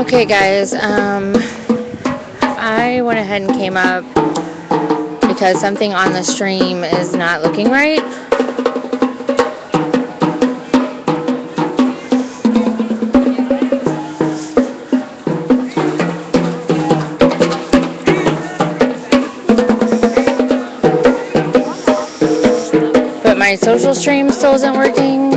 Okay, guys, I went ahead and came up because something on the stream is not looking right. But my social stream still isn't working.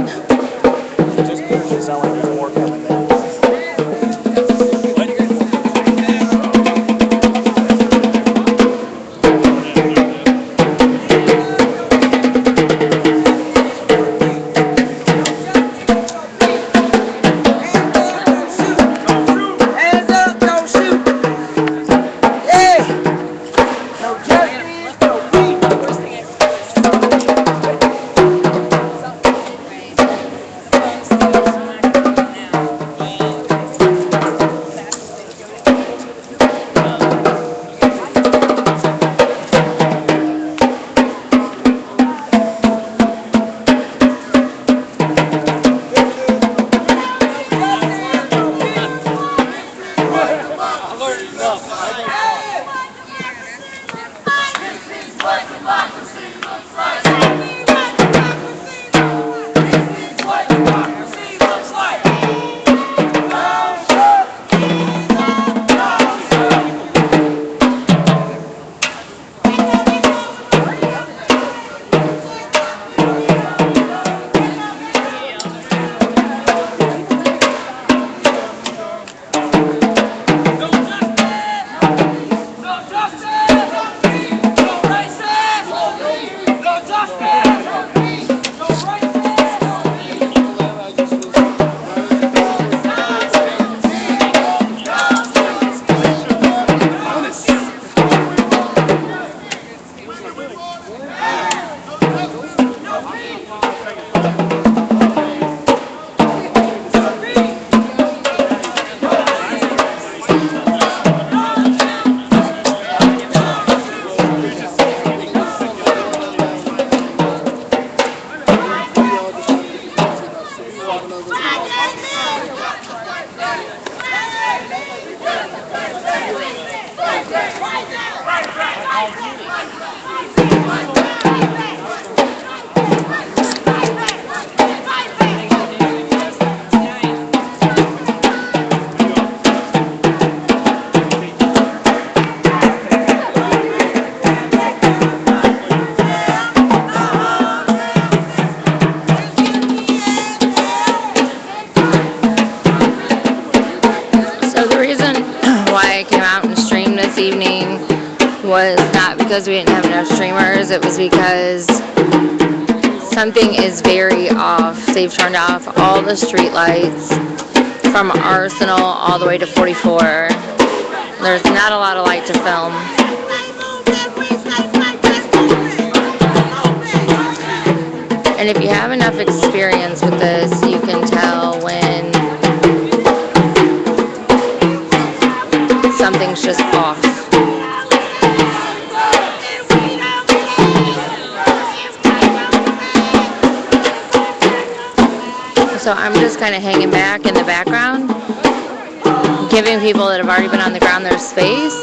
So the reason why I came out and streamed this evening was not because we didn't have enough streamers. It was because something is very off. They've turned off all the street lights from Arsenal all the way to 44. There's not a lot of light to film. And if you have enough experience with this, you can tell when something's just off. So I'm just kind of hanging back in the background, giving people that have already been on the ground their space.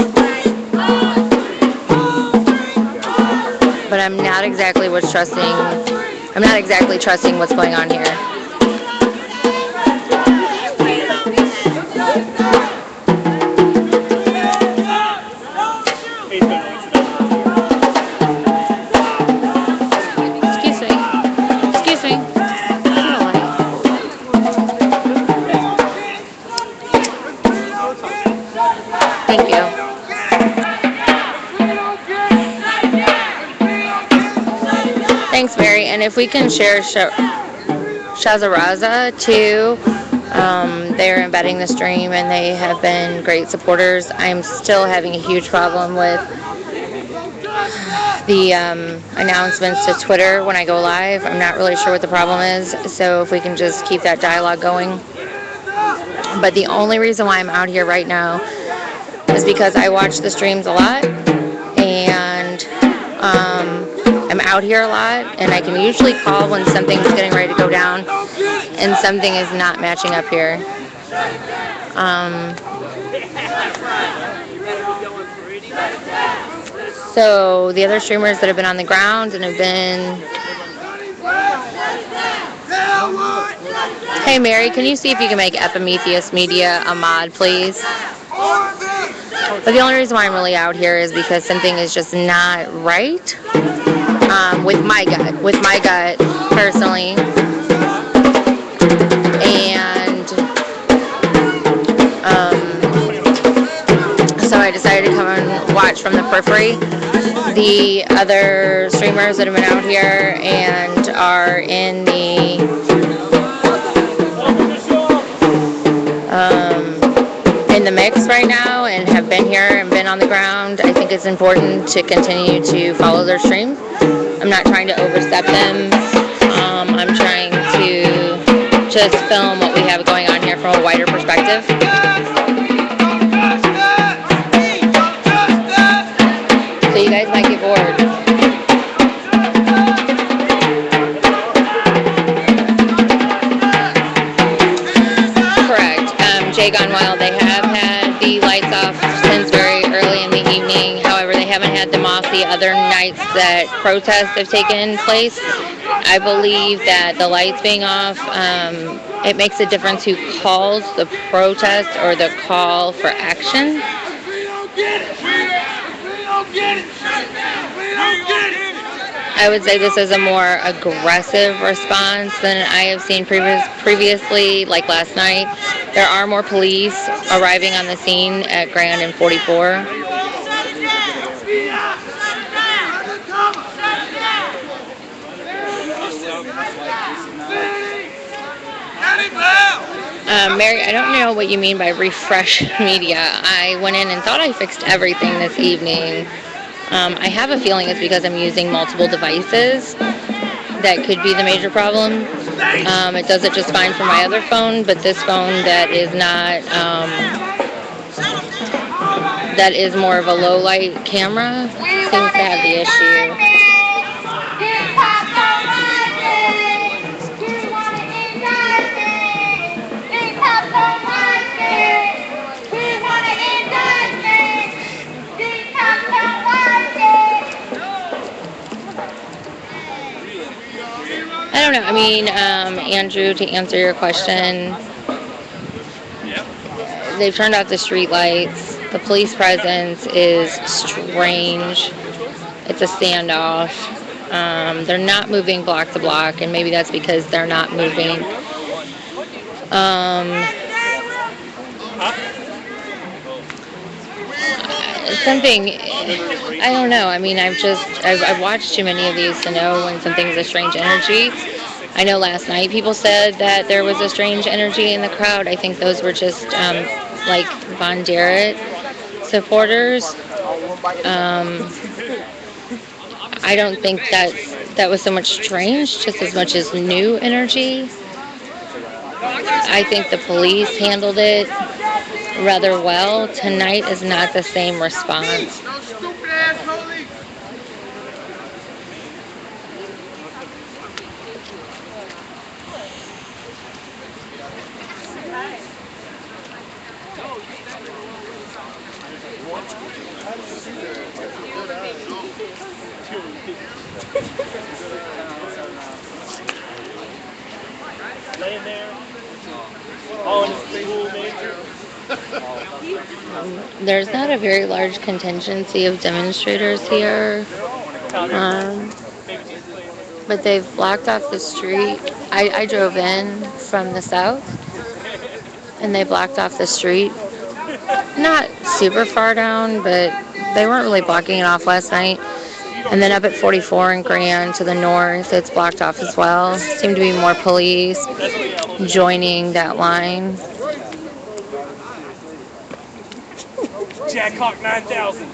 But I'm not exactly trusting what's going on here. Excuse me. Thank you. Thanks, Mary. And if we can share Shazaraza too, they're embedding the stream and they have been great supporters. I'm still having a huge problem with the announcements to Twitter when I go live. I'm not really sure what the problem is, so if we can just keep that dialogue going. But the only reason why I'm out here right now is because I watch the streams a lot, and I'm out here a lot, and I can usually call when something's getting ready to go down and something is not matching up here. So the other streamers that have been on the ground and have been... Hey Mary, can you see if you can make Epimetheus Media a mod, please? But the only reason why I'm really out here is because something is just not right with my gut, personally. And so I decided to come and watch from the periphery the other streamers that have been out here and are in the mix right now and have been here and been on the ground. I think it's important to continue to follow their stream. I'm not trying to overstep them. I'm trying to just film what we have going on here from a wider perspective. So you guys might get bored. Jay Gone Wild, they have had the lights off since very early in the evening. However, they haven't had them off the other nights that protests have taken place. I believe that the lights being off, it makes a difference who calls the protest or the call for action. I would say this is a more aggressive response than I have seen previously, like last night. There are more police arriving on the scene at Grand and 44. Mary, I don't know what you mean by refresh media. I went in and thought I fixed everything this evening. I have a feeling it's because I'm using multiple devices. That could be the major problem. It does it just fine for my other phone, but this phone that is not, that is more of a low light camera seems to have the issue. I don't know. I mean, Andrew, to answer your question, they've turned out the street lights. The police presence is strange. It's a standoff. They're not moving block to block, and maybe that's because they're not moving. Something, I don't know. I mean, I've watched too many of these to know when something's a strange energy. I know last night people said that there was a strange energy in the crowd. I think those were just like Von Derrick supporters. I don't think that was so much strange, just as much as new energy. I think the police handled it rather well. Tonight is not the same response. Laying there. Oh, and it's cool, major. There's not a very large contingency of demonstrators here, but they've blocked off the street. I drove in from the south, and they blocked off the street. Not super far down, but they weren't really blocking it off last night. And then up at 44 and Grand to the north, it's blocked off as well. Seem to be more police joining that line. Jack Hawk 9000.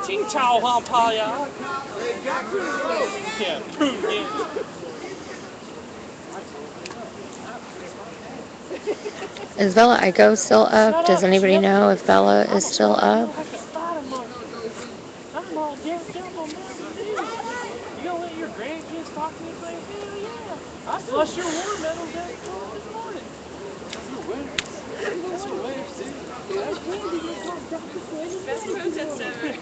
Ching Chow Huang Pa Ya. Yeah, Is Bella Iko still up? Does anybody know if Bella is still up? You gonna let your grandkids talk to you and say, hell yeah, I flushed your war medals down the toilet this morning. That's your waves. That's your waves, dude. That's candy. That's not Dr. Candy. Best protest ever.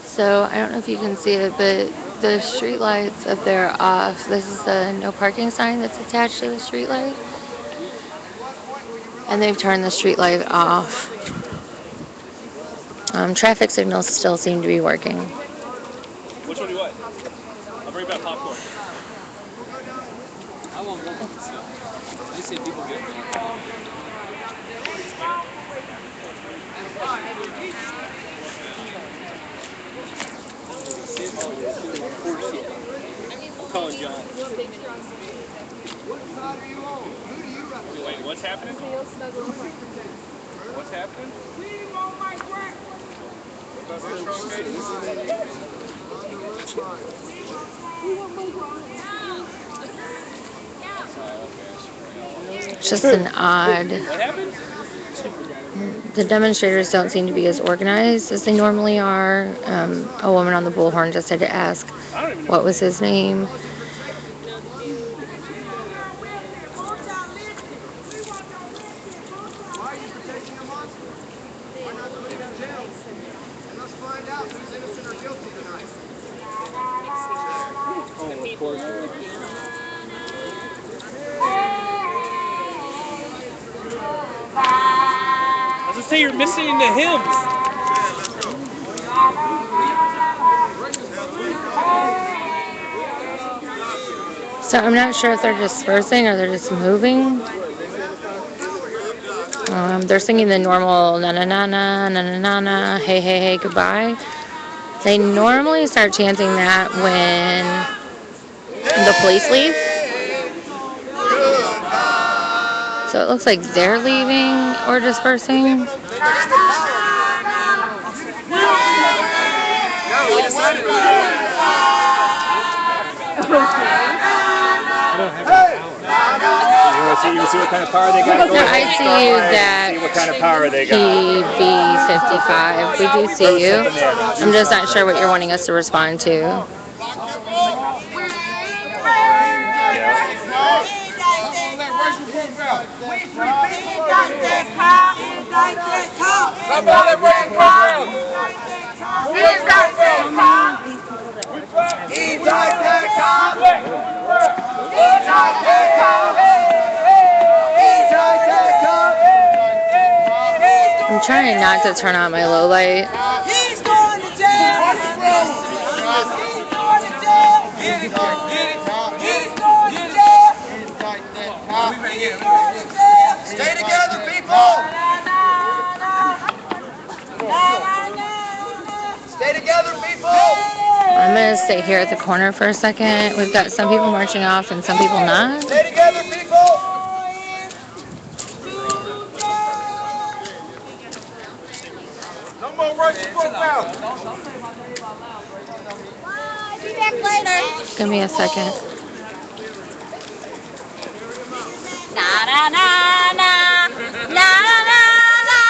So I don't know if you can see it, but the street lights up there are off. This is the no parking sign that's attached to the street light. And they've turned the street light off. Traffic signals still seem to be working. Which one do you want? I'll bring back popcorn. I won't go. I see people get I'm calling John. Wait, what's happening? What's happening? It's just an odd. What happened? The demonstrators don't seem to be as organized as they normally are. A woman on the bullhorn just had to ask what was his name. I was gonna say you're missing the hymns. So I'm not sure if they're dispersing or they're just moving. They're singing the normal na na na na na na na na hey hey hey goodbye. They normally start chanting that when the police leave. So it looks like they're leaving or dispersing. You see what kind of power they got going? I see you that See what kind of power they got. PB55. We do see you. I'm just not sure what you're wanting us to respond to. I'm trying not to turn on my low light. He's going to jail. He's going to jail. He's going to jail. Stay together, people. Stay together, people. I'm going to stay here at the corner for a second. We've got some people marching off and some people not. Stay together, people. No more rushing for now. Be back later. Give me a second. Na na na na na na na.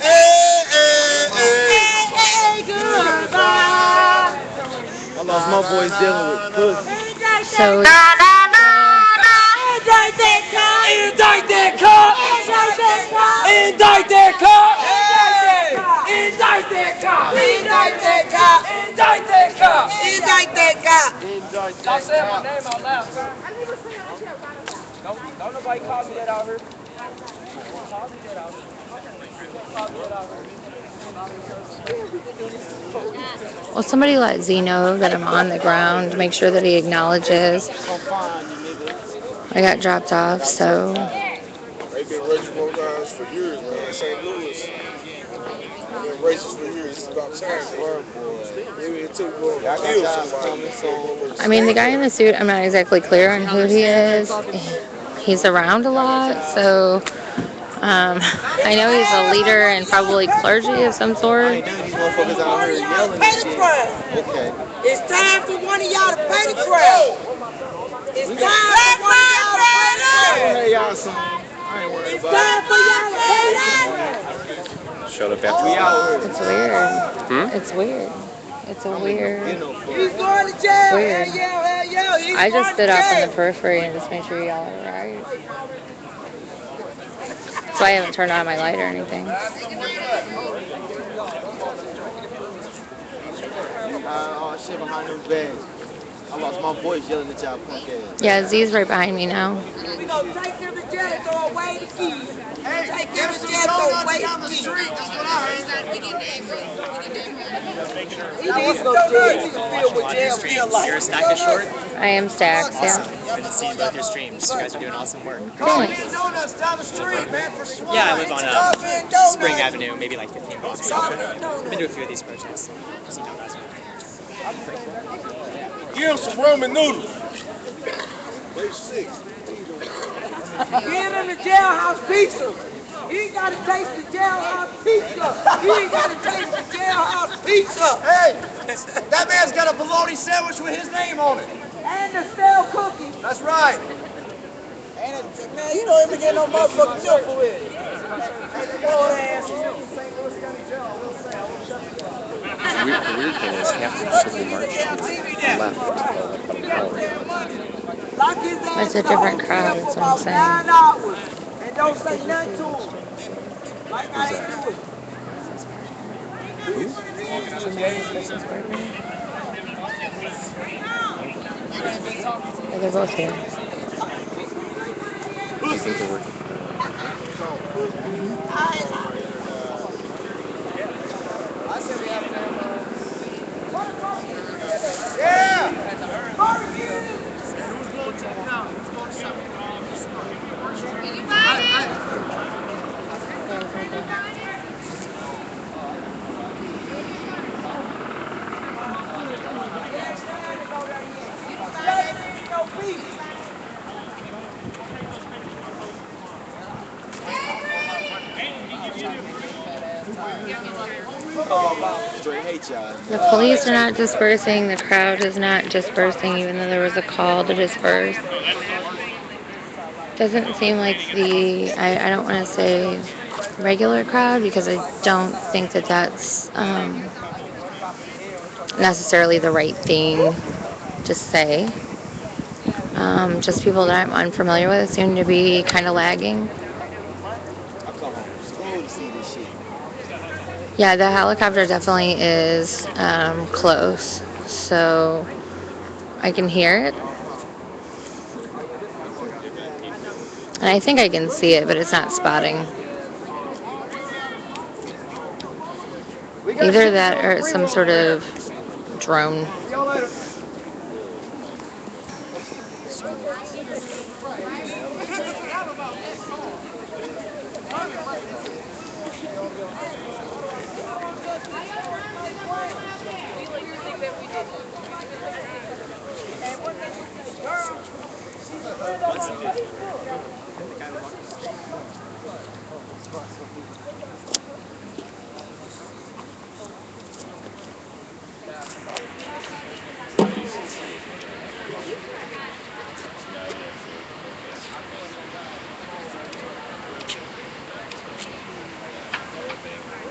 Hey, goodbye. I lost my voice dealing with pussy. So Na na na na. Indict that cop. Indict that cop. Indict that cop. Indict that cop. Indict that cop. Indict that cop. Indict that cop. Stop saying my name out loud, sir. Don't nobody call me that out here. Call me that out here. Call me that out here. Well, somebody let Z know that I'm on the ground. Make sure that he acknowledges. I got dropped off, so. They've been racist guys for years, man. In St. Louis, they've been racist for years. It's about time. Maybe it took more to kill somebody. I mean, the guy in the suit, I'm not exactly clear on who he is. He's around a lot, so I know he's a leader and probably clergy of some sort. Pay the price. Okay. It's time for one of y'all to pay the price. It's time for one of y'all to pay the price. Hey, y'all, son. I ain't worried It's about it. time for y'all to pay Showed up after It's weird. Hmm? It's weird. It's a weird. He's going to jail. Weird. Hell yeah, hell yeah. He's I just going to stood off on the jail. periphery and just made sure y'all are alright. So I haven't turned on my light or anything. Oh shit, behind them bags. I lost my voice yelling at y'all punk ass. Yeah, Z's right behind me now. We gonna take him to jail, throw away the keys. Hey, take him to jail, throw away the keys. That's what I heard. He needs to go to jail. He needs to feel what jail feel like. You're a stackizshort? I am stacked, Awesome. yeah. Been seeing both your streams. You guys are doing awesome work. Thanks. Donuts down the street, man, for swine. Yeah, I live on Coffee and Spring donuts. Avenue, maybe like 15 blocks. Coffee and Been donuts. to a few of these protests. Seen how guys are. Give him some ramen noodles. They sick. Get him the jailhouse pizza. He ain't got to taste the jailhouse pizza. He ain't got to taste the jailhouse pizza. Hey, that man's got a bologna sandwich with his name on it. And the stale cookie. That's right. And man, you don't even get no motherfucking milk for it. Lord ass. The weird thing is half the people who marched left. Lock his ass It's a different up. crowd, that's what I'm saying. 9 hours. And don't say nothing to him. Like I ain't do it. Yeah, they're both here. I think they're working. Yeah! Straight hate y'all. The police are not dispersing. The crowd is not dispersing, even though there was a call to disperse. Doesn't seem like I don't want to say regular crowd because I don't think that that's necessarily the right thing to say. Just people that I'm unfamiliar with seem to be kind of lagging. I come home from school to see this shit. Yeah, the helicopter definitely is close, so I can hear it. And I think I can see it, but it's not spotting. Either that or some sort of drone.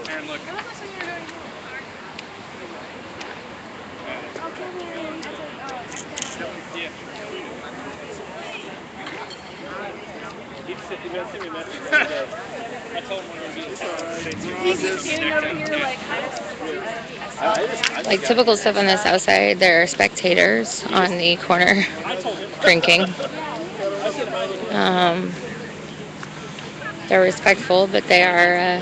And look. Yeah. He sent me a message the other day. I told him when we were getting Like typical stuff on the south side, there are spectators on the corner drinking. They're respectful, but they are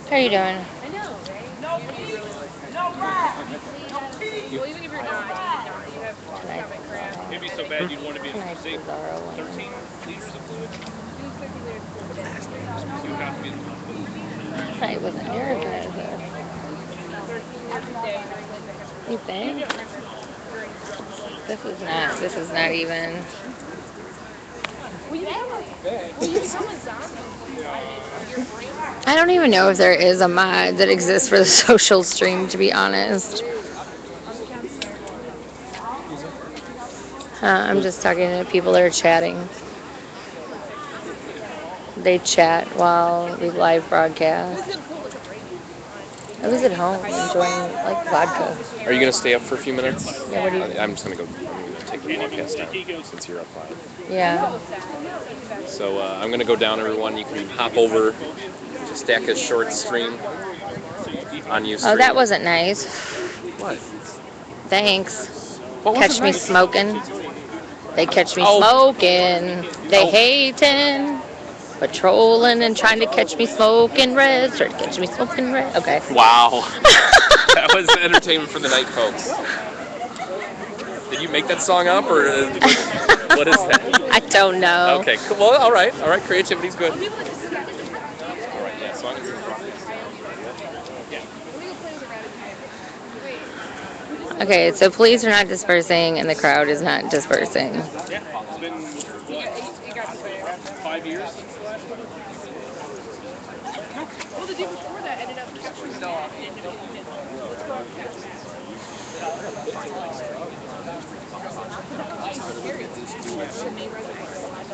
how are you doing? No peace, no ride, no peace. Well, even if you're not, you have stomach cramp. It'd be so bad you'd want to be in a sink. 13 liters of fluid. Use 50 liters of fluid a day. You would have to be in the hospital. I wasn't near as bad as this. 13 liters a day during like the You think? This is not even. I don't even know if there is a mod that exists for the social stream, to be honest. I'm just talking to people that are chatting. They chat while we live broadcast. I was at home enjoying like vodka. Are you gonna stay up for a few minutes? Yeah, what do you? I'm just gonna go. I'm gonna take the broadcast down since you're up live. Yeah. So I'm gonna go down, everyone. You can hop over to stackizshort stream on Ustream. Oh, that wasn't nice. What? Thanks. What Catch wasn't me nice? smoking. They catch me Oh. smoking. They Oh. hating. Patrolling and trying to catch me smoking red. Trying to catch me smoking red. Okay. Wow. That was entertainment for the night, folks. Did you make that song up, or what is that? I don't know. Okay, cool. Well, all right. Creativity's good. All right, yeah. So I'm gonna do the broadcast now. Okay, so police are not dispersing and the crowd is not dispersing. Yeah, it's been 5 years since the last one. Well, the day before that ended up capturing still off.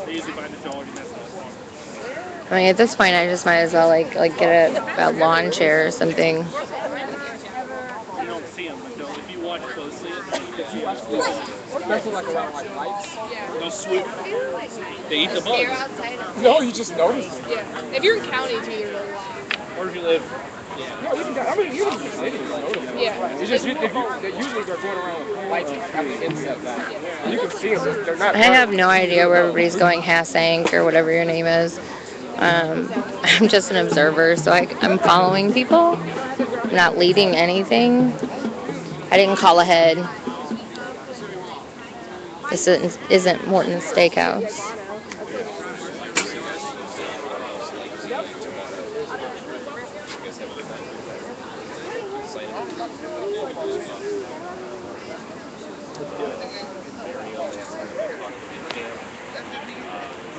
They usually find the dog and that's not fun. I mean, at this point, I just might as well like get a lawn chair or something. You don't see them, but if you watch closely, Especially like around like lights. they'll swoop. They eat the bugs. No, you just notice it. Yeah. If you're in county, too, there's a lot. Or if you live. No, you can. I mean, even in the city, you notice it. Yeah. It's just usually they're going around with lights after insects. You can see them. They're not. I have no idea where everybody's going, Hassank or whatever your name is. I'm just an observer, so I'm following people. I'm not leading anything. I didn't call ahead. This isn't Morton's Steakhouse.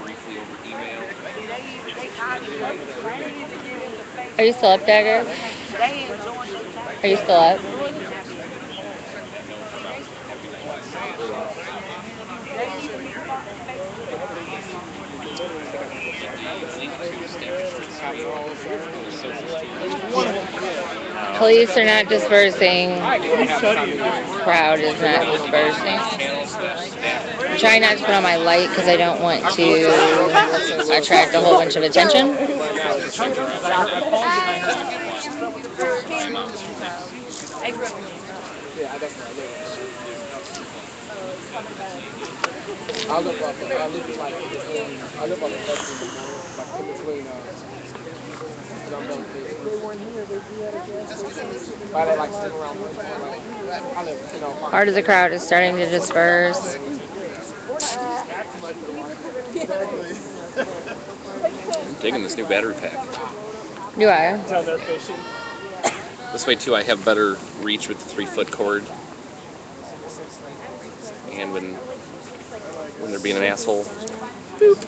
Briefly over email. Are you still up, Dagger? Are you still up? Police are not dispersing. Crowd is not dispersing. I'm trying not to put on my light because I don't want to attract a whole bunch of attention. I live up in like I live on the bus in the morning, like in between by that like still around I live, Part of the crowd is starting to disperse. I'm digging this new battery pack. Do I? Down there fishing. This way too, I have better reach with the 3-foot cord. And when they're being an asshole. Boop.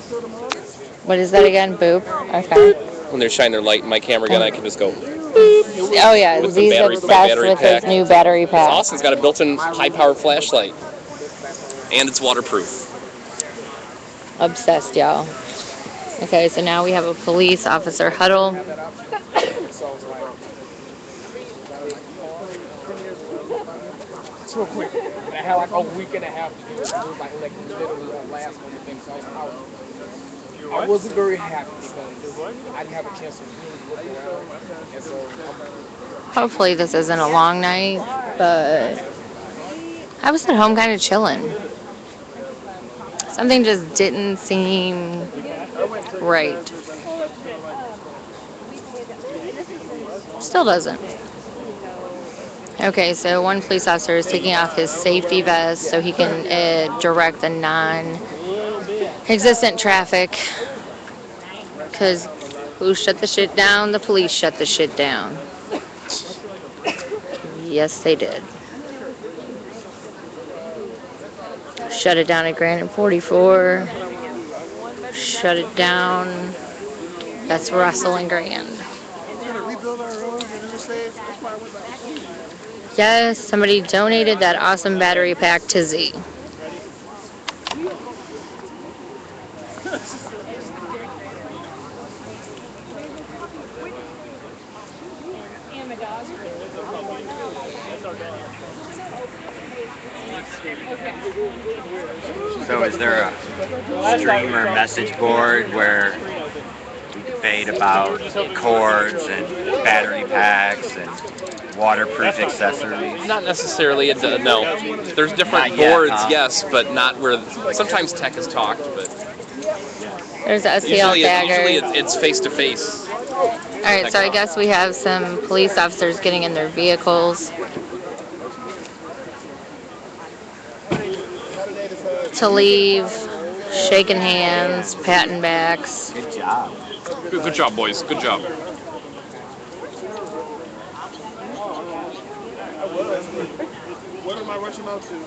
What is that again? Boop. Okay. When they're shining their light in my camera gun, I can just go. Oh yeah, With the Z's battery- my obsessed battery with pack. his new battery pack. Austin's got a built-in high-powered flashlight, and it's waterproof. Obsessed, y'all. Okay, so now we have a police officer huddle. It's real quick. And I had like a week and a half to do it. It was like literally the last one thing. So I wasn't very happy because I didn't have a chance to really look around. And so Hopefully this isn't a long night, but I was at home kind of chilling. Something just didn't seem right. Still doesn't. Okay, so one police officer is taking off his safety vest so he can direct the non-existent traffic. Because who shut the shit down? The police shut the shit down. Yes, they did. Shut it down at Granite 44. Shut it down. That's Russell and Grand. We're gonna rebuild our roads and interstates. That's why I went back to school. Yes, somebody donated that awesome battery pack to Z. So is there a stream or message board where we debate about cords and battery packs and waterproof accessories? Not necessarily. No, there's different Not yet, boards, huh? yes, but not where. Sometimes tech has talked, but There's the SCL usually Dagger. it's face to face. Alright, so I guess we have some police officers getting in their vehicles to leave, shaking hands, patting backs. Good job. Good job, boys. Good job. What am I rushing out to?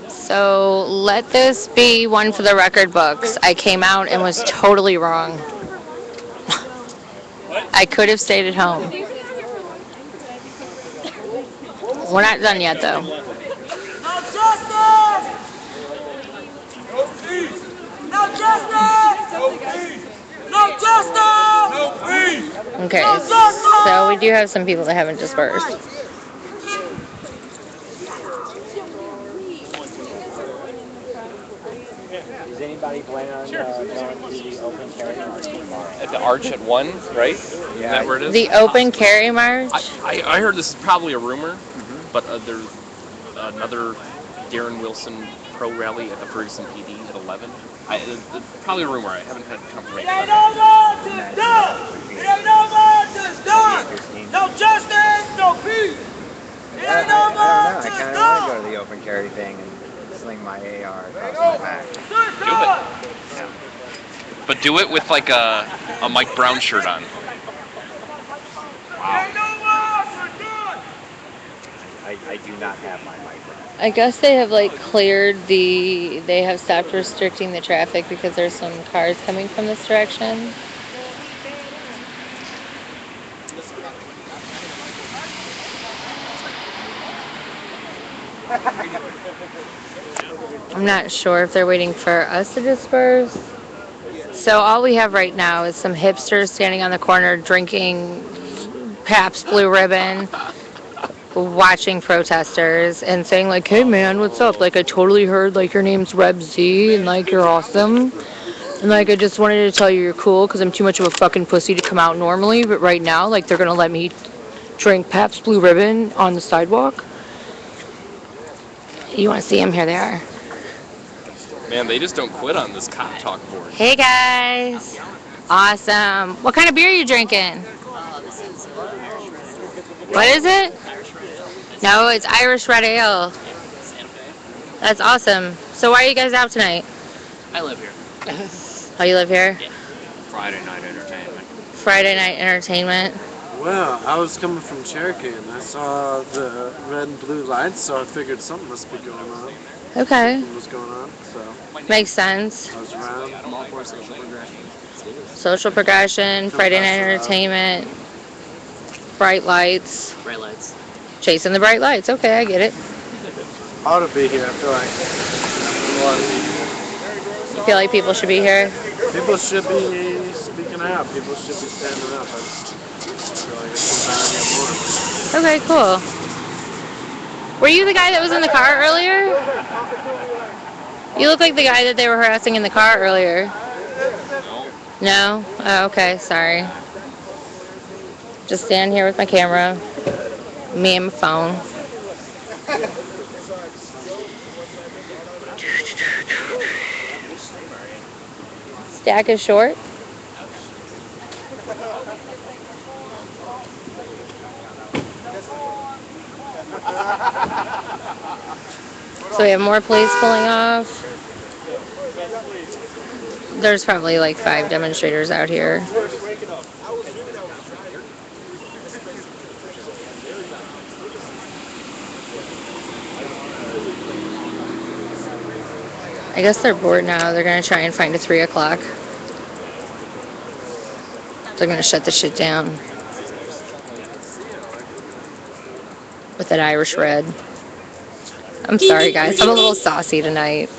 So let this be one for the record books. I came out and was totally wrong. I could have stayed at home. We're not done yet, though. No justice! No peace! No justice! No peace! No justice! No peace! Okay, so we do have some people that haven't dispersed. Is anybody planning on going to the open carry march tomorrow? At the Arch at 1, right? Is that where it is? The open carry march? I heard this is probably a rumor, but there's another Darren Wilson pro rally at the Ferguson PD at 11. It's probably a rumor. I haven't had confirmation. It ain't over till it's done! It ain't over till it's done! No justice, no peace! It ain't over I till it's kind of want to done! go to the open carry thing and sling my AR across my back. Do it. But do it with like a Mike Brown shirt on. I do not have my mic. I guess they have they have stopped restricting the traffic because there's some cars coming from this direction. I'm not sure if they're waiting for us to disperse. So all we have right now is some hipsters standing on the corner drinking Pabst Blue Ribbon, watching protesters and saying like, hey man, what's up? Like I totally heard like your name's Reb Z and like you're awesome. And like I just wanted to tell you you're cool because I'm too much of a fucking pussy to come out normally, but right now like they're gonna let me drink Pabst Blue Ribbon on the sidewalk. You want to see them? Here they are. Man, they just don't quit on this cop talk board. Hey guys. Awesome. What kind of beer are you drinking? What is it? No, it's Irish Red Ale. That's awesome. So why are you guys out tonight? I live here. Oh, you live here? Yeah. Friday night entertainment. Friday night entertainment. Well, I was coming from Cherokee and I saw the red and blue lights, so I figured something must be going on. Okay. Something was going on, so Makes sense. I was around. I'm all for social progression. Social progression, Friday night entertainment, bright lights, Bright lights. chasing the bright lights. Okay, I get it. Ought to be here, I feel like. A lot of people. You feel like people should be here? People should be speaking out. People should be standing up. I feel like it's time to get more. Okay, cool. Were you the guy that was in the car earlier? You look like the guy that they were harassing in the car earlier. No? Oh, okay, sorry. Just stand here with my camera, me and my phone. Stack is short. So we have more police pulling off. There's probably like 5 demonstrators out here. I guess they're bored now. They're gonna try and find a 3 o'clock. They're gonna shut the shit down with that Irish red. I'm sorry, guys. I'm a little saucy tonight.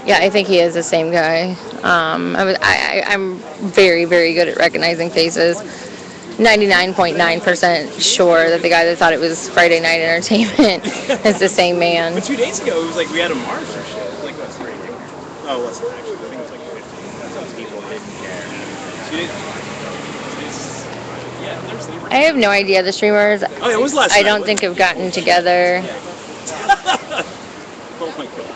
Yeah, I think he is the same guy. I'm very, very good at recognizing faces. 99.9% sure that the guy that thought it was Friday Night Entertainment is the same man. But 2 days ago, it was like we had a march or shit. It was like, that's pretty big. Oh, it wasn't actually. I think it was like 50. Some people didn't care. 2 days. Yeah, there's Labor I have no idea. The streamers, Oh, yeah, it was last I night, don't wasn't think have gotten together Oh my god.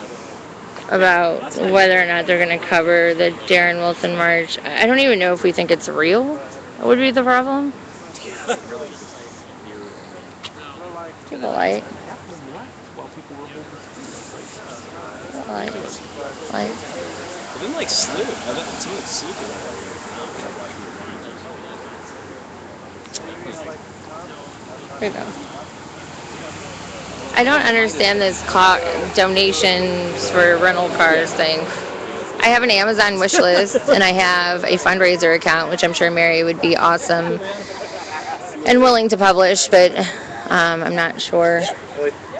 about whether or not they're going to cover the Darren Wilson March. I don't even know if we think it's real. That would be the problem. People light. Light. Light. It didn't like slip. I thought someone slipping. There you go. I don't understand this donations for rental cars thing. I have an Amazon wish list and I have a fundraiser account, which I'm sure Mary would be awesome and willing to publish, but I'm not sure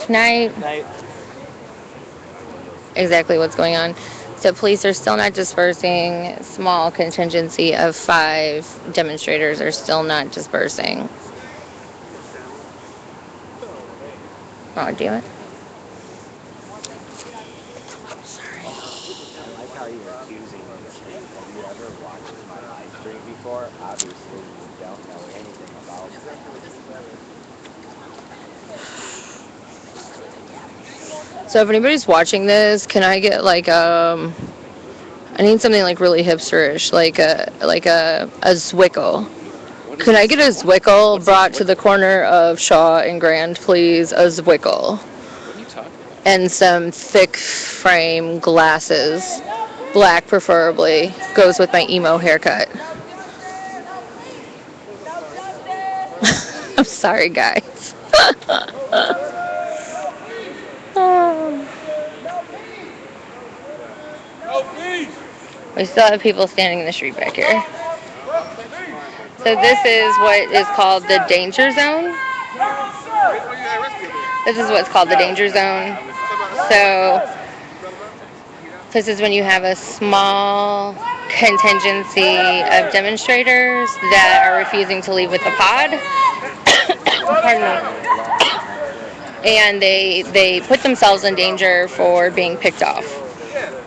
tonight exactly what's going on. So police are still not dispersing. Small contingency of 5 demonstrators are still not dispersing. Oh, damn it. Sorry. I like how you're accusing me of stream. Have you ever watched my live stream before? Obviously, you don't know anything about me. So if anybody's watching this, can I get like I need something like really hipsterish, like a Zwickle. Could I get a Zwickle brought to the corner of Shaw and Grand, please? A Zwickle. What are you talking about? And some thick frame glasses. Black preferably. Goes with my emo haircut. I'm sorry, guys. We still have people standing in the street back here. So this is what is called the danger zone. This is what's called the danger zone. So this is when you have a small contingency of demonstrators that are refusing to leave with the pod. Pardon me. And they put themselves in danger for being picked off.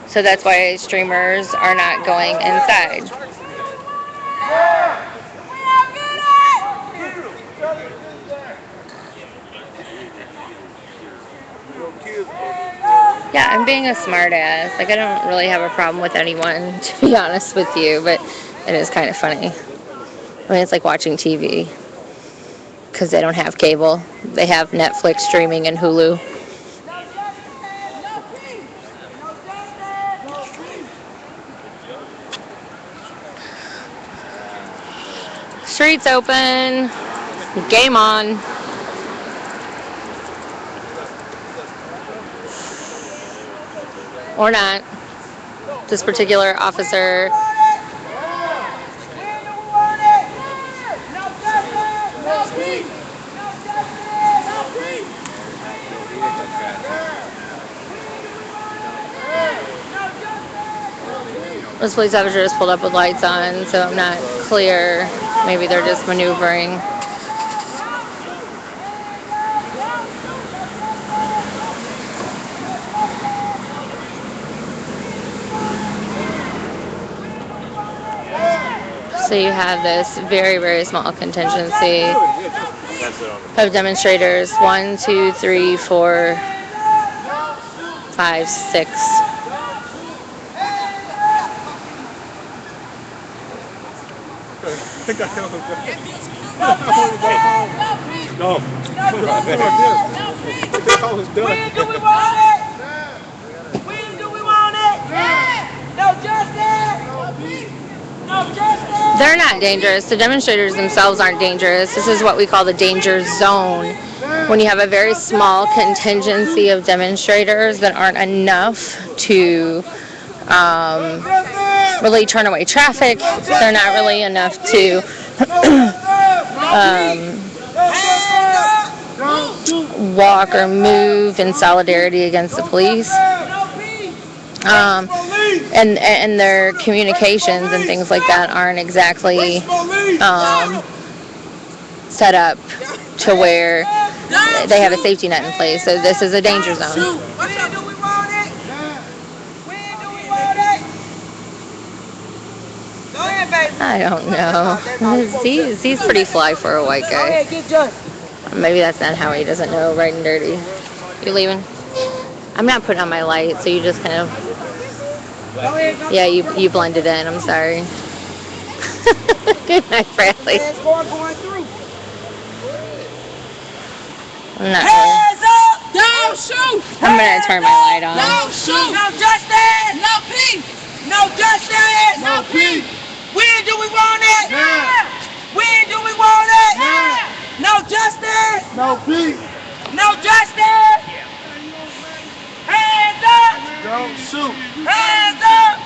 So that's why streamers are not going inside. Yeah, I'm being a smart ass. Like, I don't really have a problem with anyone, to be honest with you, but it is kind of funny. I mean, it's like watching TV. Because they don't have cable. They have Netflix streaming and Hulu. Streets open. Game on. Or not. This particular officer. This police officer just pulled up with lights on, so I'm not clear. Maybe they're just maneuvering. So you have this very, very small contingency of demonstrators. 1, 2, 3, 4, 5, 6. No. I was done. When do we want it? When do we want it? They're not dangerous. The demonstrators themselves aren't dangerous. This is what we call the danger zone. When you have a very small contingency of demonstrators that aren't enough to really turn away traffic, they're not really enough to walk or move in solidarity against the police. And their communications and things like that aren't exactly set up to where they have a safety net in place. So this is a danger zone. I don't know. He's pretty fly for a white guy. Maybe that's not how he doesn't know right and dirty. You leaving? I'm not putting on my light, so you just kind of... Yeah, you blended in. I'm sorry. Good night, Bradley. I'm not really. Don't shoot! I'm gonna turn my light on. Don't shoot! No justice! No peace! No justice! No peace! When do we want it? Now! When do we want it? Now! No justice! No peace! No justice! Hands up! Don't shoot! Hands up!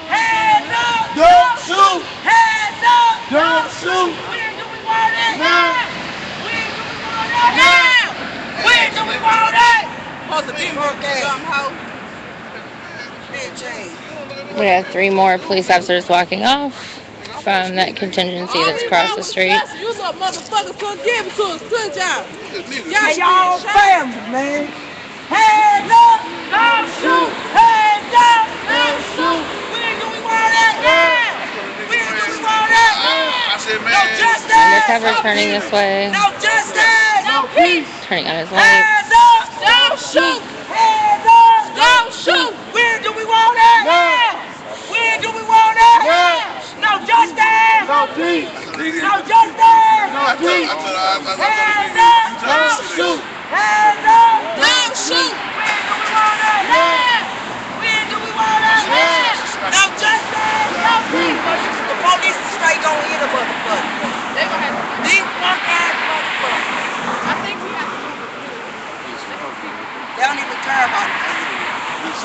Hands up! Don't shoot! Hands up! Don't shoot! When do we want it? Now! When do we want it? Now! When do we want it? We have 3 more police officers walking off from that contingency that's across the street. You little motherfuckers couldn't give it to us, couldn't y'all? Y'all family, man. Hands up! Don't shoot! Hands up! Don't shoot! When do we want it? Now! When do we want it? Now! No justice! Undercover turning this way. No justice! No peace! Turning on his light. Hands up! Don't shoot! Hands up! Don't shoot! When do we want it? Now! When do we want it? Now! No justice! No peace! No justice! No peace! Hands up! Don't shoot! Hands up! Don't shoot! When do we want it? Now! When do we want it? Now! No justice! No peace! The police is straight gonna hit a motherfucker. They gonna have to. These punk-ass motherfuckers. I think we have to. They don't even care about it.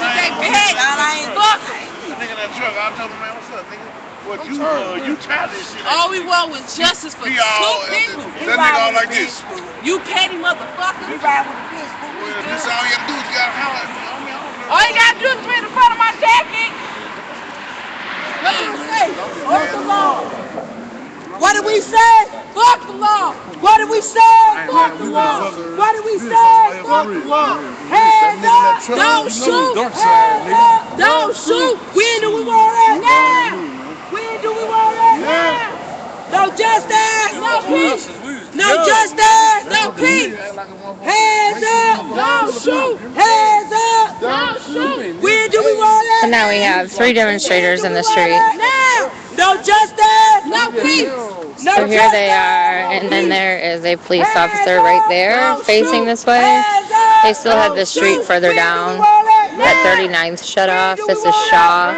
Y'all ain't fucking. Nigga in that truck, I told him, man, what's up, nigga? What you tried this shit. All we want was justice for 2 people. That nigga all like this. You petty motherfucker. We ride with the bitch. Well, this all you have to do is you gotta holler at me. All you gotta do is put it in front of my jacket. What do we say? Fuck the law. What did we say? Fuck the law. What did we say? Fuck the law. What did we say? Fuck the law. Hands up. Don't shoot. Hands up. Don't shoot. When do we want it? Now. When do we want it? Now. No justice. No peace. No justice. No peace. Hands up. Don't shoot. Hands up. Don't shoot. When do we want it? So now we have 3 demonstrators in the street. Now. No justice. No peace. No So here they are, and then there is a police officer right there facing this way. They still have the street further down. That 39th shut off. This is Shaw.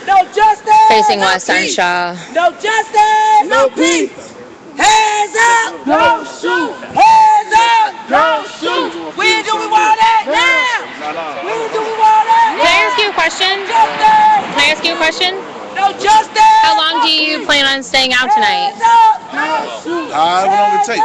No justice. Facing west on Shaw. No justice. No peace. Hands up. Don't shoot. Hands up. Don't shoot. When do we want it? Now. When do we want it? Can I ask you a question? Justice. Can I ask you a question? No justice. How long do you plan on staying out tonight? However long it takes.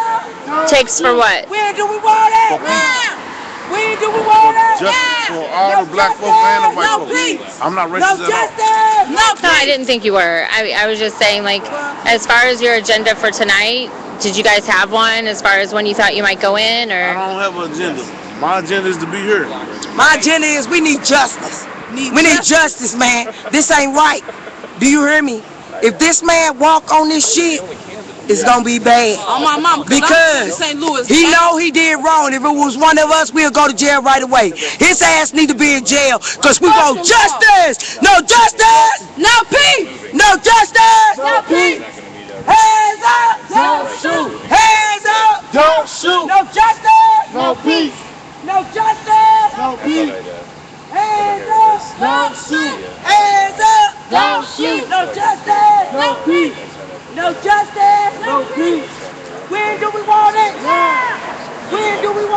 Takes for what? When do we want it? Now. When do we want it? Justice for all the black folks and the white folks. I'm not racist No at all. justice. No, I didn't think you were. I was just saying, like, as far as your agenda for tonight, did you guys have one as far as when you thought you might go in, I or? don't have an agenda. My agenda is to be here. My agenda is we need justice. We need justice, man. This ain't right. Do you hear me? If this man walk on this shit, it's gonna be bad. On my mama, because St. Louis. he know he did wrong. If it was one of us, we'll go to jail right away. His ass need to be in jail because we want justice. No justice. No peace. No justice. No peace. Hands up. Don't shoot. Hands up. Don't shoot. No justice. No peace. No justice. No peace.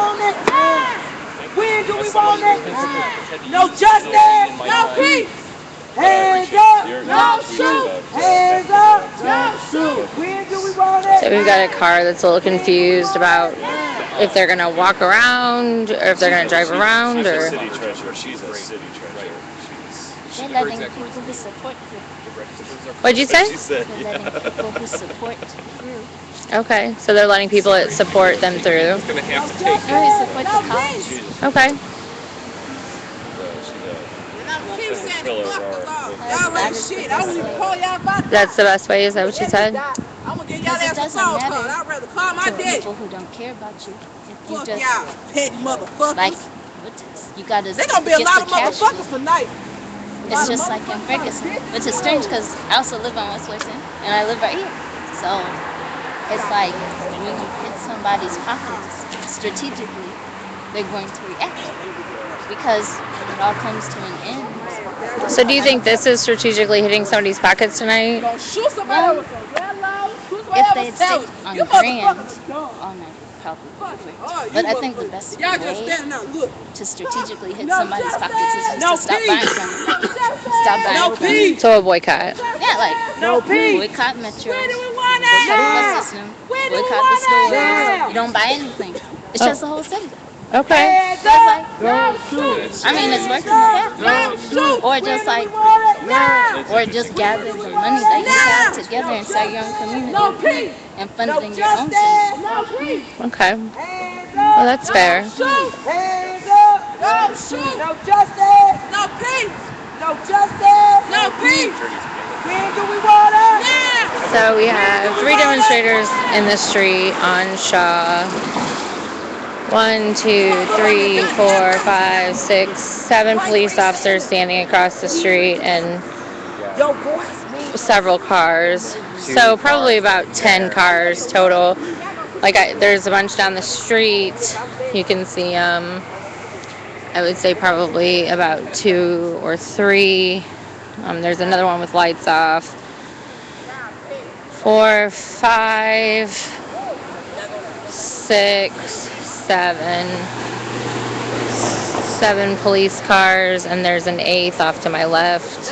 want it? When do we want it? No justice. No peace. Hands up. No shoot. Hands up. No shoot. When do we want it? So we've got a car that's a little confused about if they're gonna walk around or if they're gonna drive around or. City treasurer. She's a city treasurer. They're letting people who support you. What'd you say? She said, They're letting people who support you. Okay, so they're letting people that support them through. It's gonna have to take. Or who support the cause. Okay. That's the best way. Is that what you said? I'm gonna get y'all Because it ass a doesn't phone matter call. I'd rather call my to daddy. people who don't care about you. If you Fuck just y'all, petty motherfuckers. like, you gotta They gonna be a get lot the of cash. motherfuckers tonight. It's just like in Ferguson, which is strange because I also live on West Florissant and I live right here. So it's like when you hit somebody's pockets strategically, they're going to react because it all comes to an end. So do you think this is strategically hitting somebody's pockets tonight? Gonna shoot somebody with a red line. If they'd stayed on grand, all night probably would have worked. But I think the best Y'all just way stand out. Look. to strategically hit somebody's pockets is just to stop buying from them. Stop buying No from them. peace. So a boycott. Yeah, like No peace. boycott Metro, Where do we want boycott the it? bus system, Where do we boycott the want stores. it? You don't buy anything. It's just the whole city. Okay. Hands So it's up. like, No shoot. I mean, it's working for No half. shoot. Or just like, or just gather the money that you have together and start your own No community peace. and fund No it in your own justice. city. No peace. Okay. Hands up. Well, that's fair. No shoot. Hands up. No shoot. No justice. No peace. No justice. No peace. When do we want it? Now. So we have 3 demonstrators in the street on Shaw. 1, 2, 3, 4, 5, 6, 7 police officers standing across the street and Yo, boys. several cars. So probably about 10 cars total. There's a bunch down the street. You can see I would say probably about 2 or 3. There's another one with lights off. 4, 5, 6, 7 police cars, and there's an 8th off to my left.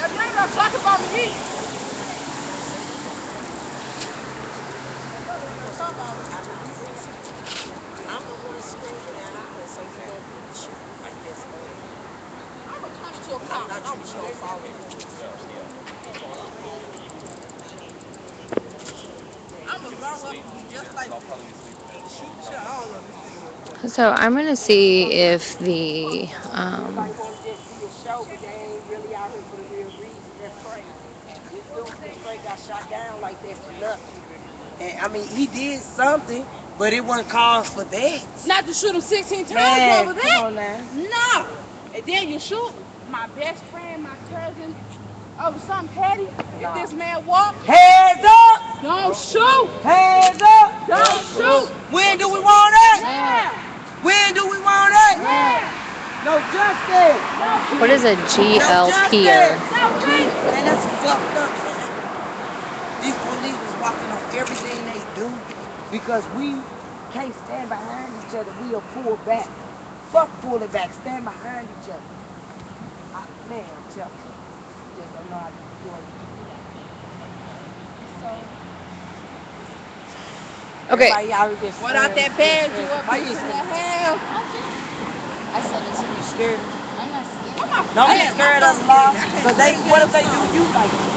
So I'm gonna see if the got shot down like that for nothing. And I mean, he did something, but it wasn't cause for that. Not to shoot him 16 times Man, over come that. on now. No. And then you shoot my best friend, my cousin, over something petty. If this man walk, Hands up! don't shoot. Hands up! Don't shoot. When do we want it? Yeah. When do we want it? No justice! what is a GLPer? Man, that's fucked up, man. These police is walking on everything they do because we can't stand behind each other. We'll pull back. Fuck pulling back. Stand behind each other. Man, I'm telling you. Just don't know how to do it. Okay. Everybody out here just Without that badge, you up Why in you the hell. I said it's You scared? I'm not scared. Don't be scared of law. Because what if they do you like that?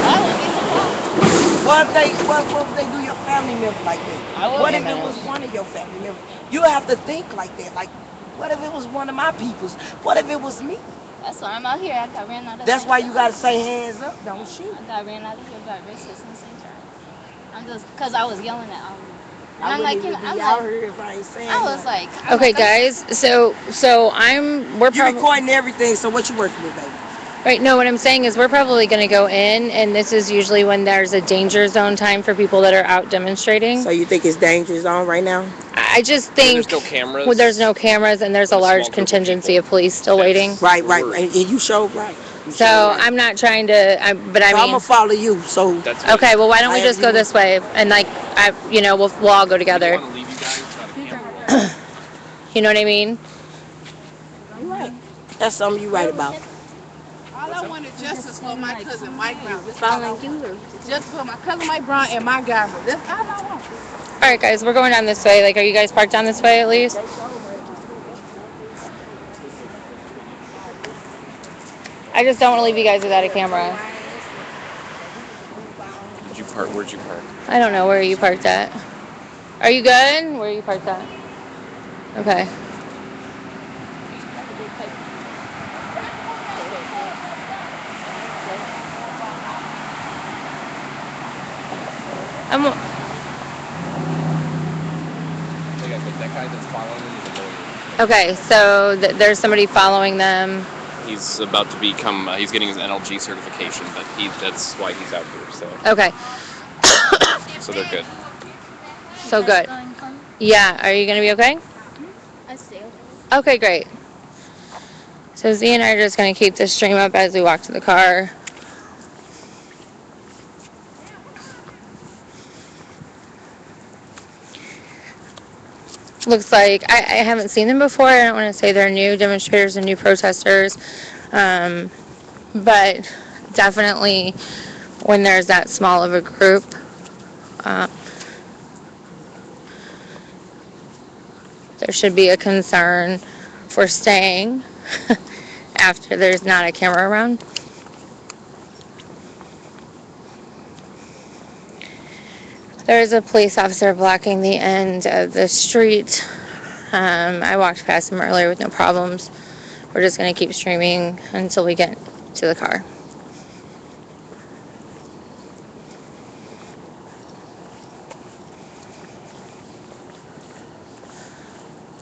I wouldn't be surprised. What if they do your family member like that? I wouldn't What if be it was one of your family members? You have to think like that. Like, what if it was one of my peoples? What if it was me? That's why I'm out here. I got ran out of That's here. why you gotta say hands up, don't shoot. I got ran out of here by racist and St. John. I'm just, because I was yelling at all of them. And I'm like, I'm out here if I ain't saying I was nothing. like, Okay, guys. So we're You probably recording everything, so what you working with, baby? right. No, what I'm saying is we're probably going to go in, and this is usually when there's a danger zone time for people that are out demonstrating. So you think it's dangerous on right now? I just think There's no cameras. well, there's no cameras, and there's a But a large small group of contingency people. of police still That's- waiting. Right. And you show right. You So show right. I'm not trying to. But I So I'm mean, gonna follow you. So That's me. okay. Well, why don't we just go this way and we'll all go together. I want to leave you guys without a camera roll. You know what I mean? You right. That's something you right about. All I wanted justice for my cousin Mike Brown. That's Following you or just for my cousin Mike Brown and my guy. That's all I want. All right, guys, we're going down this way. Like, are you guys parked down this way at least? I just don't want to leave you guys without a camera. Did you park? Where'd you park? I don't know. Where are you parked at? Are you good? Where are you parked at? Okay. I'm, That guy that's following him is a lawyer. okay, so there's somebody following them. He's about to become. He's getting his NLG certification, but that's why he's out here. So. Okay. So they're good. So good. Yeah. Are you gonna be okay? I stay over. Okay, great. So Z and I are just gonna keep this stream up as we walk to the car. Looks like I haven't seen them before. I don't want to say they're new demonstrators and new protesters, but definitely when there's that small of a group, there should be a concern for staying after there's not a camera around. There is a police officer blocking the end of the street. I walked past him earlier with no problems. We're just going to keep streaming until we get to the car.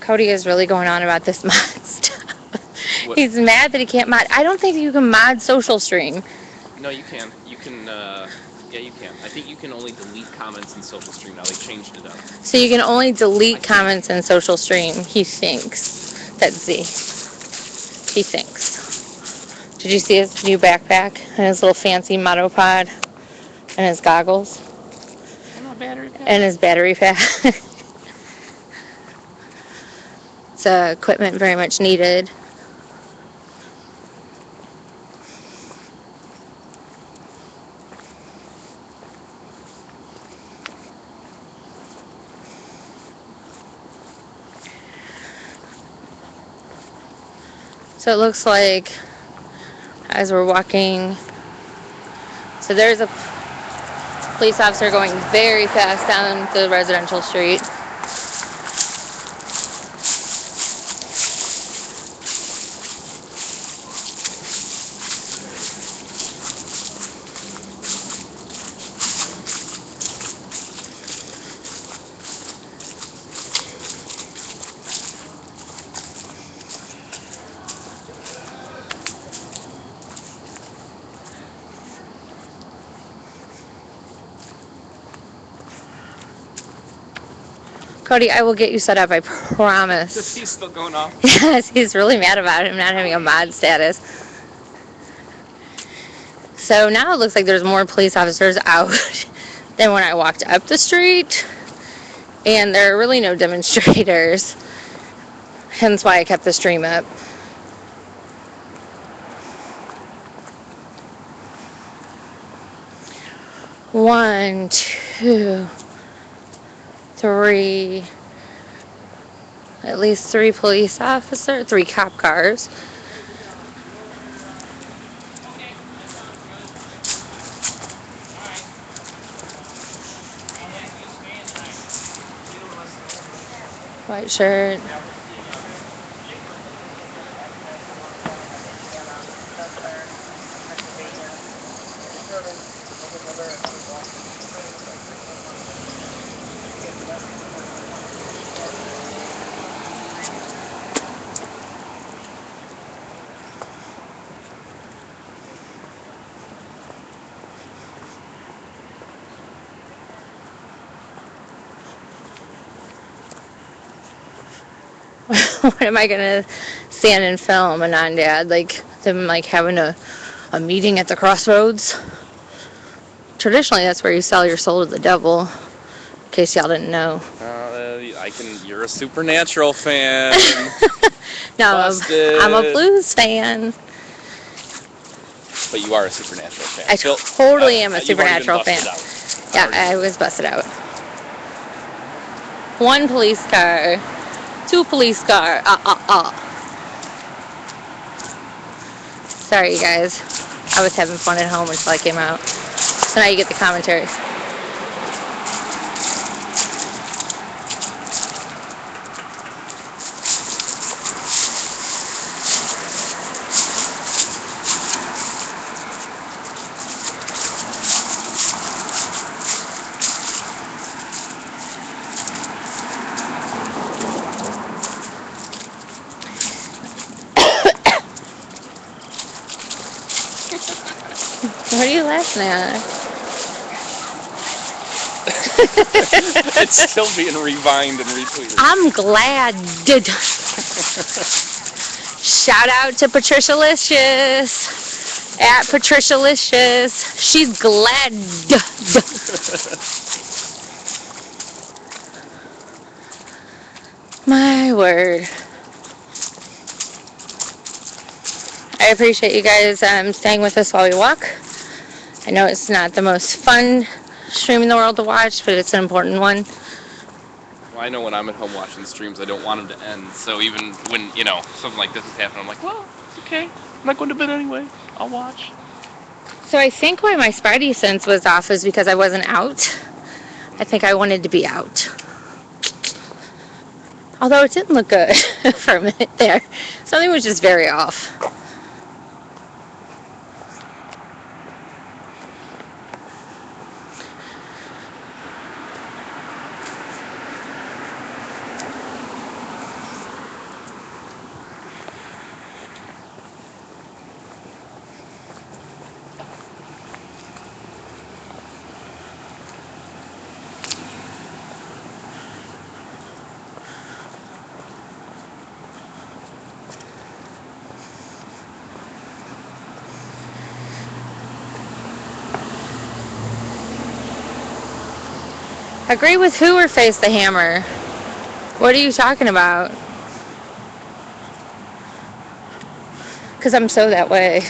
Cody is really going on about this mod stuff. He's mad that he can't mod. I don't think you can mod social stream. No, you can. You can. Yeah, you can. I think you can only delete comments in social stream now. They changed it up. So you can only delete comments in social stream. He thinks. That's Z. He thinks. Did you see his new backpack and his little fancy motto pod and his goggles and his battery pack? It's equipment very much needed. So it looks like as we're walking, so there's a police officer going very fast down the residential street. Cody, I will get you set up, I promise. He's still going off? Yes, he's really mad about him not having a mod status. So now it looks like there's more police officers out than when I walked up the street. And there are really no demonstrators. Hence why I kept the stream up. One, two, three, at least three police officers, three cop cars. White shirt. What am I gonna stand and film a non-dad? Like them like having a meeting at the crossroads? Traditionally that's where you sell your soul to the devil. case y'all didn't know. You're a Supernatural fan. No, Busted. I'm a Blues fan. But you are a Supernatural fan. I totally am a you've already been Supernatural fan. busted out. Yeah, I was busted out. 1 police car. 2 police car. Sorry, you guys. I was having fun at home until I came out. So now you get the commentary. What are you laughing at? It's still being revined and retweeted. I'm glad. Shout out to Patricia Licious. At Patricia Licious. She's glad. My word. I appreciate you guys staying with us while we walk. I know it's not the most fun stream in the world to watch, but it's an important one. Well, I know when I'm at home watching streams, I don't want them to end. So even when, something like this is happening, I'm like, well, it's okay. I'm not going to bed anyway. I'll watch. So I think why my Spidey sense was off is because I wasn't out. I think I wanted to be out. Although it didn't look good for a minute there. Something was just very off. Agree with who or face the hammer? What are you talking about? Because I'm so that way.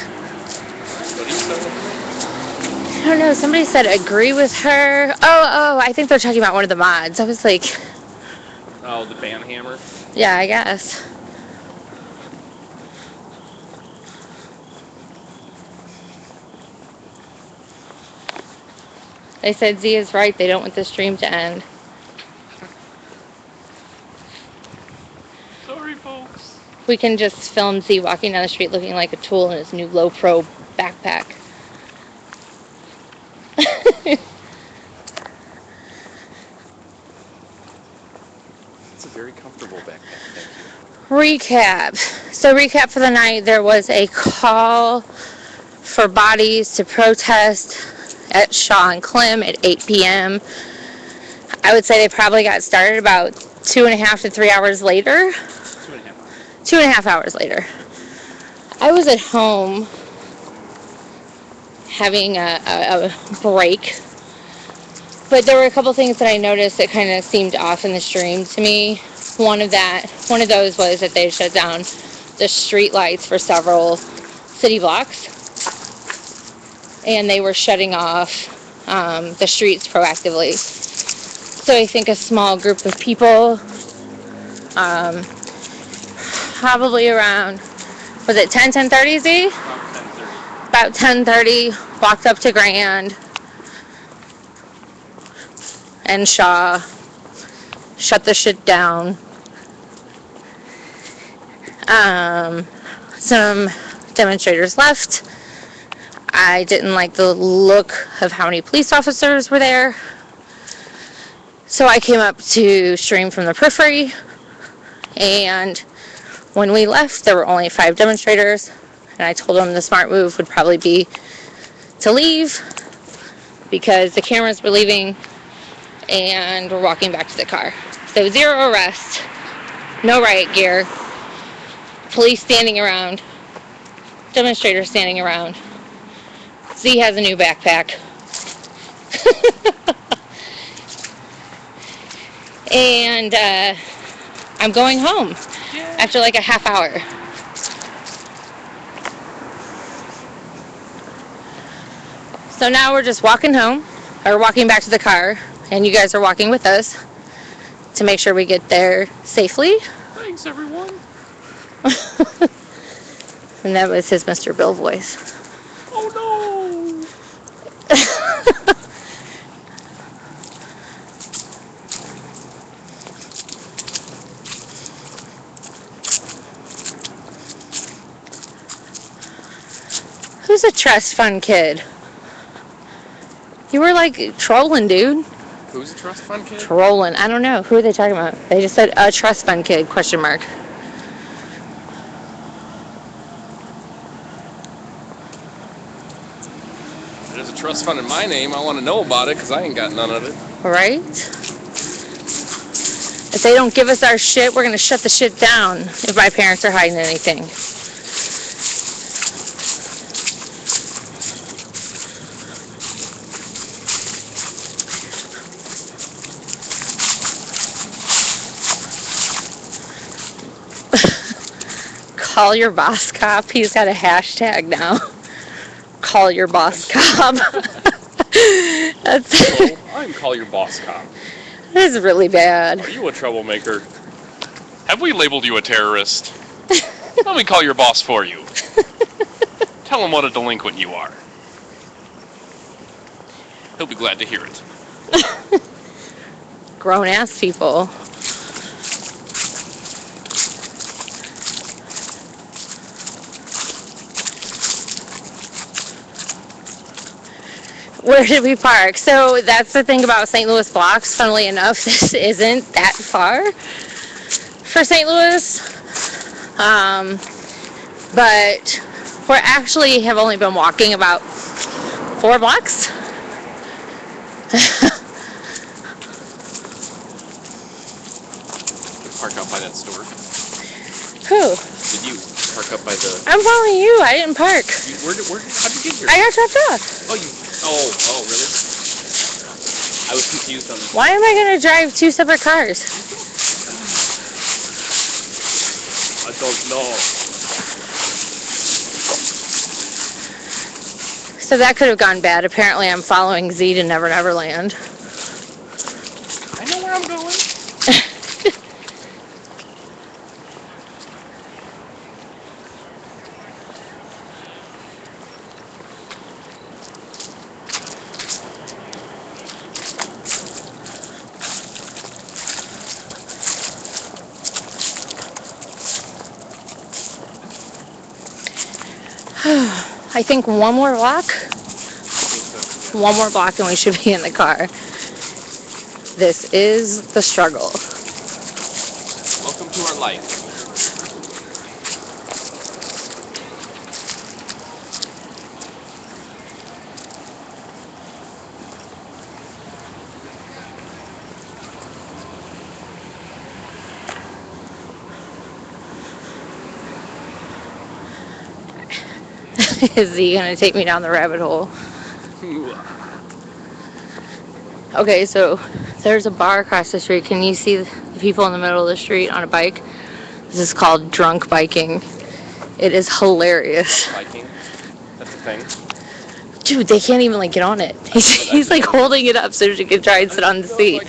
I don't know. Somebody said agree with her. Oh, I think they're talking about one of the mods. I was like... Oh, the ban hammer? Yeah, I guess. They said Z is right. They don't want the stream to end. Sorry, folks. We can just film Z walking down the street looking like a tool in his new low pro backpack. It's a very comfortable backpack, thank you. Recap. So recap for the night, there was a call for bodies to protest at Shaw and Clem at 8 p.m. I would say they probably got started about 2.5 to 3 hours later. 2.5 hours. 2.5 hours later. I was at home having a break, but there were a couple things that I noticed that kind of seemed off in the stream to me. One of those was that they shut down the street lights for several city blocks, and they were shutting off the streets proactively. So I think a small group of people, probably around, was it 10:30, Z? About 10:30, walked up to Grand and Shaw, shut the shit down. Some demonstrators left. I didn't like the look of how many police officers were there. So I came up to stream from the periphery, and when we left, there were only 5 demonstrators, and I told them the smart move would probably be to leave because the cameras were leaving and we're walking back to the car. So 0 arrests, no riot gear, police standing around, demonstrators standing around. Z has a new backpack. And I'm going home after like a half hour. So now we're just walking home, or walking back to the car, and you guys are walking with us to make sure we get there safely. Thanks, everyone. And that was his Mr. Bill voice. Oh no! Who's a trust fund kid? You were like trolling, dude. Who's a trust fund kid? Trolling. I don't know. Who are they talking about? They just said a trust fund kid, question mark. There's a trust fund in my name. I want to know about it because I ain't got none of it. Right? If they don't give us our shit, we're going to shut the shit down if my parents are hiding anything. Call your boss cop. He's got a hashtag now. Call your boss cop. That's I can call your boss cop. This is really bad. Are you a troublemaker? Have we labeled you a terrorist? Let me call your boss for you. Tell him what a delinquent you are. He'll be glad to hear it. Grown-ass people. Where did we park? So that's the thing about St. Louis blocks. Funnily enough, this isn't that far for St. Louis. But we actually have only been walking about 4 blocks. Park out by that store. Who? Did you park up by the... I'm following you. I didn't park. How'd you get here? I got dropped off. Oh, really? I was confused on this. Why am I going to drive 2 separate cars? I don't know. So that could have gone bad. Apparently I'm following Z to Never Never Land. I know where I'm going. I think one more block. One more block and we should be in the car. This is the struggle. Welcome to our life. Is he going to take me down the rabbit hole? Okay, so there's a bar across the street. Can you see the people in the middle of the street on a bike? This is called drunk biking. It is hilarious. Biking? That's a thing. Dude, they can't even get on it. He's like holding it up so she can try and sit on the seat.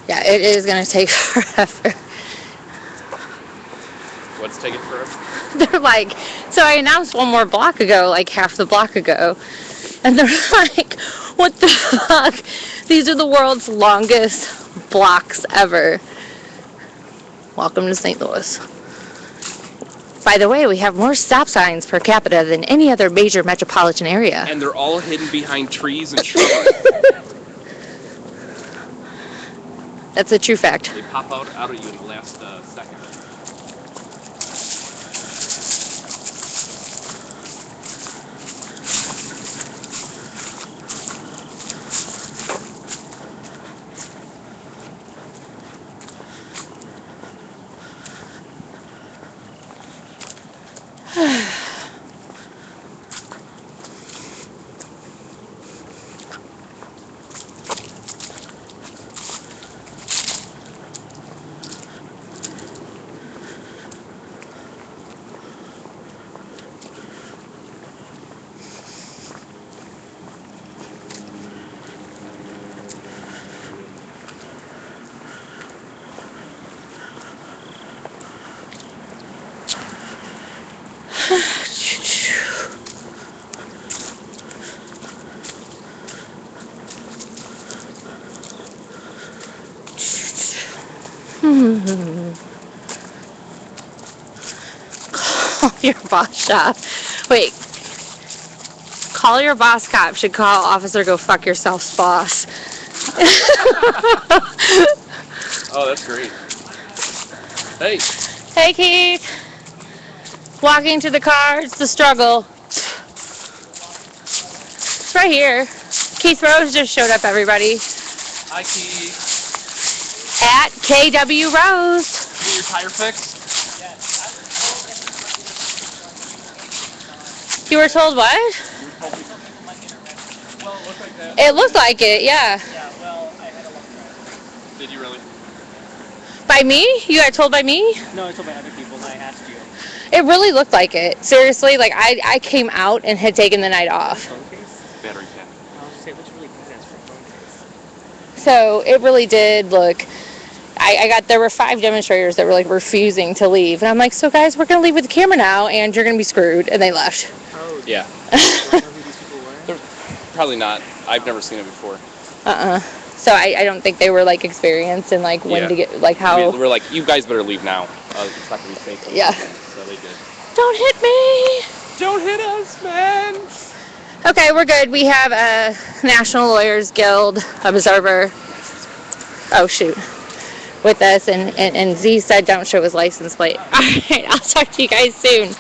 Yeah, it is going to take forever. What's taking forever? They're like, so I announced one more block ago, like half the block ago. And they're like, what the fuck? These are the world's longest blocks ever. Welcome to St. Louis. By the way, we have more stop signs per capita than any other major metropolitan area. And they're all hidden behind trees and shrubbery. That's a true fact. They pop out of you in the last second. Call your boss shop. Wait. Call your boss cop should call officer go fuck yourself's boss. Oh, that's great. Hey. Hey, Keith. Walking to the car. It's the struggle. It's right here. Keith Rose just showed up, everybody. Hi, Keith. At KW Rose. Get your tire fixed? You were told what? Well, it looked like that. It looked like it, yeah. Yeah, well, I had a look. Did you really? By me? You got told by me? No, I told by other people, and I asked you. It really looked like it. Seriously, like I came out and had taken the night off. Phone case? Battery pack. I'll just say it looks really badass for a phone case. So it really did look. There were 5 demonstrators that were like refusing to leave, and I'm like, so guys, we're gonna leave with the camera now, and you're gonna be screwed, and they left. Oh, Yeah. do I know who these people were? Probably not. I've never seen it before. So I don't think they were like experienced in like when Yeah. to get like how. We're like, you guys better leave now. It's not gonna be safe. Yeah. So they did. Don't hit me. Don't hit us, man. Okay, we're good. We have a National Lawyers Guild observer. Oh shoot. With us, and Z said don't show his license plate. All right, I'll talk to you guys soon.